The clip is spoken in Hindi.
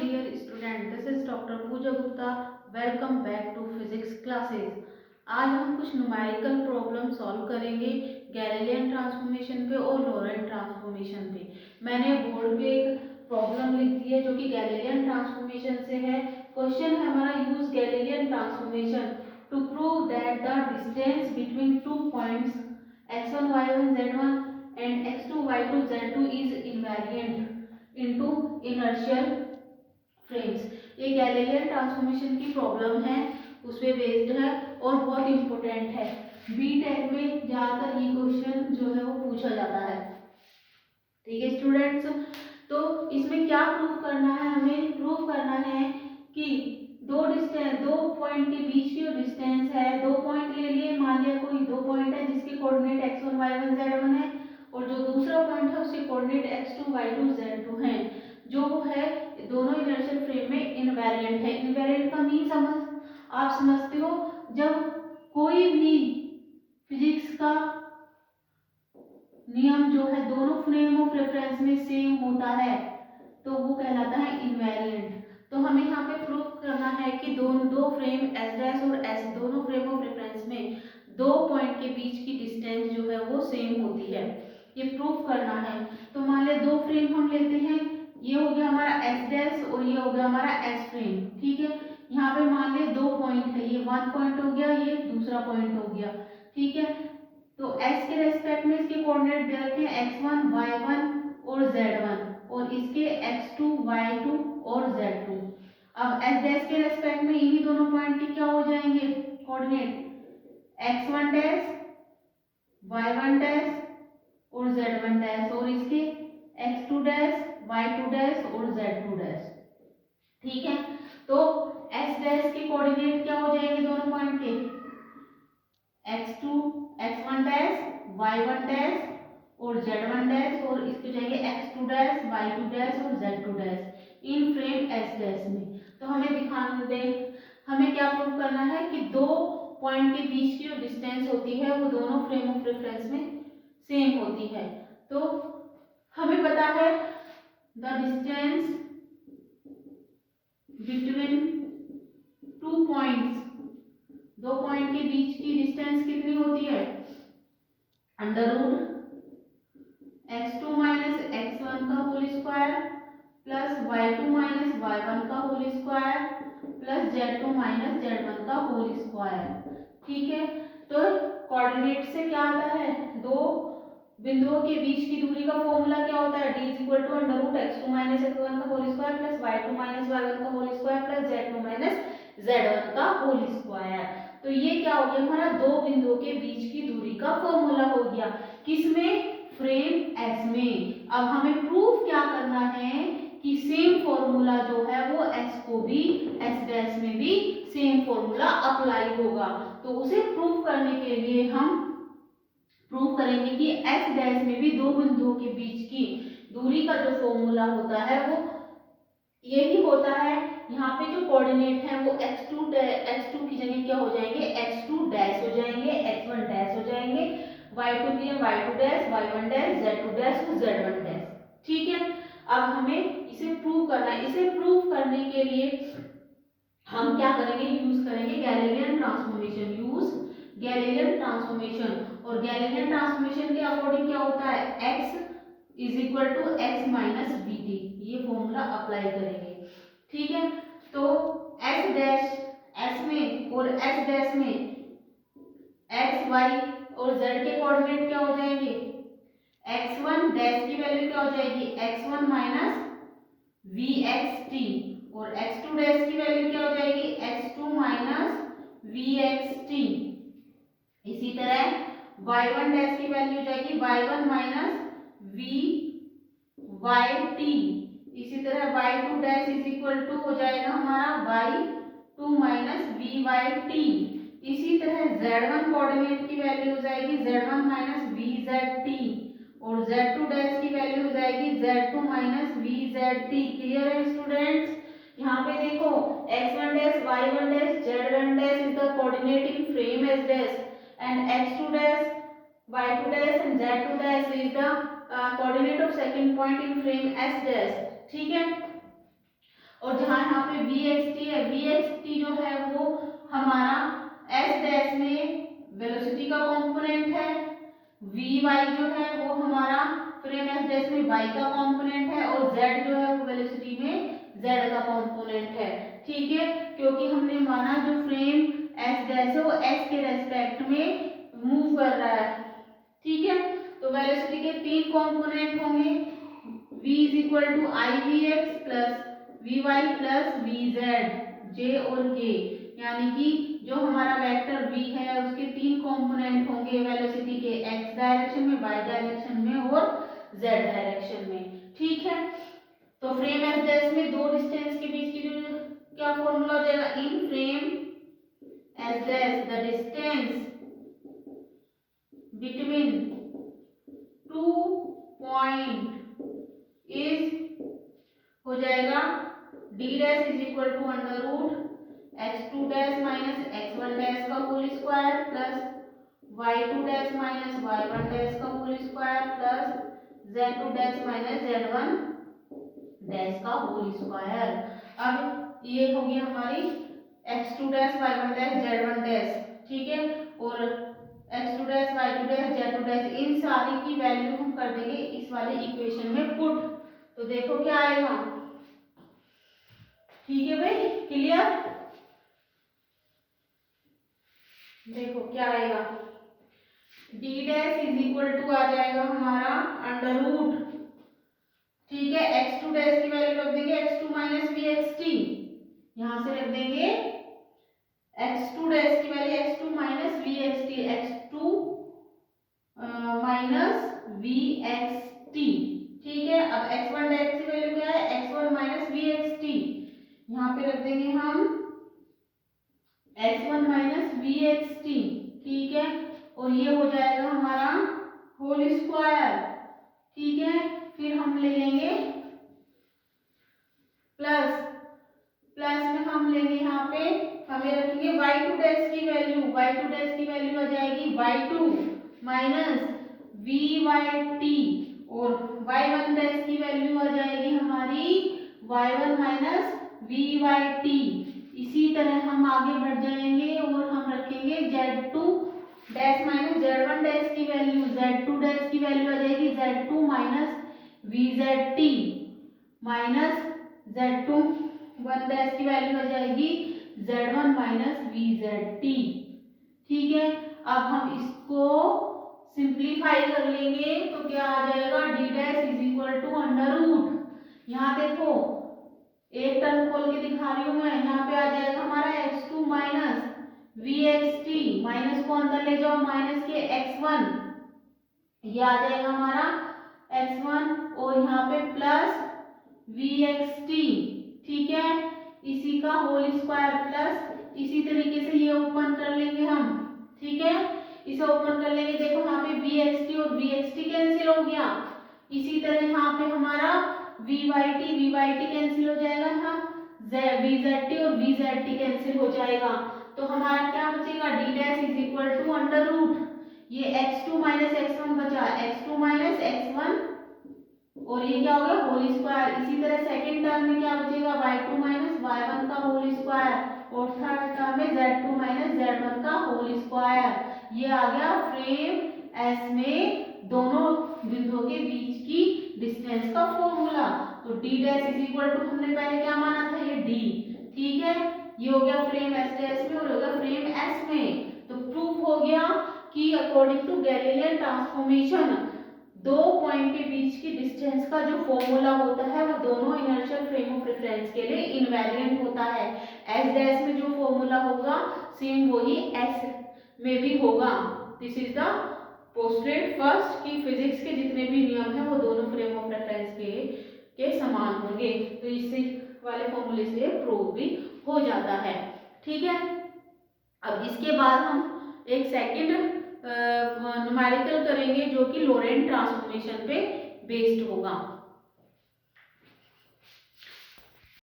dear student, this is Dr. Pooja Gupta. Welcome back to physics classes. आज हम कुछ न्यूमेरिकल प्रॉब्लम सॉल्व करेंगे गैलीलियन ट्रांसफॉर्मेशन पे और लॉरेंट ट्रांसफॉर्मेशन पे। मैंने बोर्ड पे एक प्रॉब्लम लिख दी है जो कि गैलीलियन ट्रांसफॉर्मेशन से है। क्वेश्चन है हमारा, use Galilean transformation to prove that the distance between two points x1 y1 z1 and x2 y2 z2 is invariant into inertial frames. ये गैलीलियन ट्रांसफॉर्मेशन की प्रॉब्लम है, उस पे बेस्ड है और बहुत इंपॉर्टेंट है। बी टेक में ज्यादातर ये क्वेश्चन जो है वो पूछा जाता है। ठीक है स्टूडेंट्स, तो इसमें क्या प्रूव करना है, हमें प्रूव करना है कि दो पॉइंट के बीच की जो डिस्टेंस है, दो पॉइंट ले लिए, मान लिया कोई दो पॉइंट है जिसके कोऑर्डिनेट x1 y1 z1 है और जो दूसरा पॉइंट है उसके कोऑर्डिनेट x2 y2 z2 हैं, जो है दोनों इनर्शियल फ्रेम में इनवेरिएंट है। इनवेरिएंट का मीन आप समझते हो, जब कोई भी फिजिक्स का नियम जो है दोनों फ्रेम ऑफ रेफरेंस में सेम होता है तो वो कहलाता है इनवेरिएंट। तो हमें यहाँ पे प्रूव करना है कि दो फ्रेम एस डैश और एस दोनों फ्रेम ऑफ रेफरेंस में दो पॉइंट के बीच की डिस्टेंस जो है वो सेम होती है, ये प्रूव करना है। तो मान ले दो फ्रेम हम लेते हैं, ये हो गया हमारा एस डैश और ये हो गया हमारा एस फ्रेम। ठीक है, यहाँ पे मान ले दो पॉइंट है, ये वन पॉइंट हो गया, ये दूसरा पॉइंट हो गया। ठीक है, तो s के रेस्पेक्ट में इसके कोऑर्डिनेट दे रखे हैं x1 y1 और z1 और इसके x2 y2 और z2। अब s डैश के रेस्पेक्ट में इन्हीं दोनों पॉइंट के क्या हो जाएंगे coordinate, x1 dash y1 dash और z1 डैश और इसके x2 डैश y2 डैश और z2 डैश। ठीक है, तो s डैश के कोऑर्डिनेट क्या हो जाएंगे दोनों पॉइंट के, x1 डैश y1 डैश और z1 डैश और इसके जाएंगे x2 डैश y2 डैश और z2 dash in frame s dash में। तो हमें दिखाना दे, हमें क्या प्रूव करना है कि दो पॉइंट के बीच की जो डिस्टेंस होती है वो दोनों फ्रेम ऑफ रेफरेंस में सेम होती है। तो हमें पता है the distance between two points, दो पॉइंट के बीच की डिस्टेंस कितनी होती है, under root x2 minus x1 का whole square plus y2 minus y1 का whole square plus z2 minus z1 का होल स्क्वायर। ठीक है, तो कोऑर्डिनेट से क्या आता है, दो बिंदुओं के बीच की दूरी का फॉर्मूला क्या होता है, d is equal to under root x2 minus x1 का whole square plus y2 minus y1 का whole square plus z2 minus z1 का होल स्क्वायर। तो ये क्या हो गया हमारा, दो बिंदुओं के बीच की दूरी का फॉर्मूला हो गया, किसमें, फ्रेम एस में। अब हमें प्रूफ क्या करना है कि सेम फॉर्मूला जो है वो एस को भी, एस डैश में भी सेम फॉर्मूला अप्लाई होगा। तो उसे प्रूफ करने के लिए हम प्रूव करेंगे कि एस डैश में भी दो बिंदुओं के बीच की दूरी का जो फॉर्मूला होता है वो यही होता है। यहाँ पे जो कोऑर्डिनेट है वो x2 की जगह क्या हो जाएंगे, x2 डैश हो जाएंगे, x1 डैश हो जाएंगे, y2 की जगह y2 dash, y1 dash, z2 dash और z1 डैश। ठीक है, अब हमें इसे प्रूव करना है। इसे प्रूव करने के लिए हम क्या करेंगे, यूज करेंगे Galilean transformation, use Galilean transformation. और गैलीलियन ट्रांसफॉर्मेशन के अकॉर्डिंग क्या होता है, x is equal to X minus B T, ये फॉर्मूला अप्लाई करेंगे। ठीक है, तो एस डैश एस में और एस डैश में एक्स वाई और जेड के कोऑर्डिनेट क्या हो जाएंगे, x1 डैश की वैल्यू क्या हो जाएगी, x1 minus V X T और x2 डैश की वैल्यू क्या हो जाएगी, x2 minus V X T. इसी तरह y1 डैश की वैल्यू हो जाएगी y1 minus we Y T. इसी तरह y2 dash is equal to हो जाएगा हमारा y2 minus we Y T. इसी तरह z1 कोऑर्डिनेट की वैल्यू हो जाएगी z1 minus we Z T और z2 डैश की वैल्यू हो जाएगी z2 minus we Z T. Clear है स्टूडेंट्स, यहाँ पे देखो x1 dash y1 dash z1 dash is the coordinate in frame S dash and x2 dash y2 dash and z2 dash is the coordinate of second point in frame s dash। ठीक है, और जहाँ यहाँ पे वी एक्स टी है, वी एक्स टी जो है वो हमारा एस डैश में वेलोसिटी का कंपोनेंट है, वी वाई जो है वो हमारा फ्रेम एस डैश में वाई का कंपोनेंट है, और जेड जो है वो वेलोसिटी में जेड का कंपोनेंट है। ठीक है, क्योंकि हमने माना जो फ्रेम एस डैश है वो एस के रेस्पेक्ट में मूव कर रहा है। ठीक है, तो वेलोसिटी के तीन कंपोनेंट होंगे, v is equal to I V X plus V Y plus V Z, J और के, यानी कि जो हमारा वेक्टर v है उसके तीन कंपोनेंट होंगे वेलोसिटी के x डायरेक्शन में, y डायरेक्शन में और z डायरेक्शन में। ठीक है, तो फ्रेम एस डैश में दो डिस्टेंस के बीच की जो क्या फॉर्मूला हो जाएगा, in frame S dash the distance between two point is हो जाएगा d dash is equal to under root x2 dash minus x1 dash का whole square plus y2 dash minus y1 dash का whole square plus z2 dash minus z1 dash का होल स्क्वायर। अब ये हो गई हमारी x2 dash y1 dash z1 dash. ठीक है, और x2 dash y2 dash z2 dash in सारी की वैल्यू हम कर देंगे इस वाले इक्वेशन में पुट, तो देखो क्या आएगा। ठीक है भाई, क्लियर? देखो क्या आएगा, d dash is equal to आ जाएगा हमारा अंडर रूट, ठीक है, x2 डैश की वैल्यू रख देंगे x2 minus V X T, यहां से रख देंगे x2 डैश की value x2 minus V X T, x2 minus V X T. ठीक है, अब x1 डैश की वैल्यू क्या है, x1 minus V X T, यहाँ पे रख देंगे हम x1 minus V X T. ठीक है, और ये हो जाएगा हमारा होल स्क्वायर। ठीक है, फिर हम ले लेंगे प्लस, प्लस में हम लेंगे यहाँ पे हमें रखेंगे y2 डैश की वैल्यू, y2 डैश की वैल्यू आ जाएगी y2 minus we Y T, और y1 डैश की वैल्यू आ जाएगी हमारी y1 minus we Y T. इसी तरह हम आगे बढ़ जाएंगे और हम रखेंगे z2 dash minus z1 dash की वैल्यू, z2 डैश की वैल्यू आ जाएगी z2 minus we Z T, minus z2 one dash की वैल्यू आ जाएगी z1 minus we Z T. ठीक है, अब हम इसको सिंप्लीफाई कर लेंगे तो क्या आ जाएगा, d dash is equal to under root, यहाँ देखो एक टर्म खोल के दिखा रही हूँ मैं, यहाँ पे आ जाएगा हमारा x2 minus V X T, minus को अंदर ले जाओ माइनस के x1, ये आ जाएगा हमारा x1, और यहाँ पे प्लस वी एक्स टी। ठीक है, इसी का होल स्क्वायर प्लस इसी तरीके से ये ओपन कर लेंगे हम। ठीक है, इसे ओपन कर लेंगे, देखो यहाँ पे वी एक्स टी और वी एक्स टी कैंसिल हो गया, इसी तरह यहाँ पे हमारा वी वाई टी कैंसिल हो जाएगा, यहाँ वी जेड टी और वी जेड टी कैंसिल हो जाएगा, तो हमारा क्या बचेगा, D dash is equal to under root, ये x2 माइनस x1 बचा, x2 माइनस x1, और ये क्या हो गया होल स्क्वायर। इसी तरह सेकंड टर्म में क्या बचेगा, y2 माइनस y1 का होल स्क्वायर, और थर्ड टर्म में z2 माइनस z1 का होल स्क्वायर। ये आ गया फ्रेम एस में दोनों बिंदुओं के बीच की डिस्टेंस का फॉर्मूला। तो d dash is equal to हमने पहले क्या माना था, ये d। ठीक है, ये हो गया फ्रेम एस डैश में और हो गया फ्रेम एस में। तो प्रूफ हो गया कि अकॉर्डिंग टू गैलीलियन ट्रांसफॉर्मेशन दो पॉइंट के बीच की डिस्टेंस का जो फॉर्मूला होता है वो दोनों इनर्शियल फ्रेम ऑफ रेफरेंस के लिए इनवेरिएंट होता है। एस डैश में जो फॉर्मूला होगा सेम वही एस में भी होगा। This is the postulate first कि फिजिक्स के जितने भी नियम हैं वो दोनों फ्रेम ऑफ रेफरेंस के समान होंगे, तो इसी वाले फॉर्मूले से प्रूव भी हो जाता है। ठीक है, अब इसके बाद हम एक सेकंड न्यूमेरिकल करेंगे जो कि लोरेंट ट्रांसफॉर्मेशन पे बेस्ड होगा।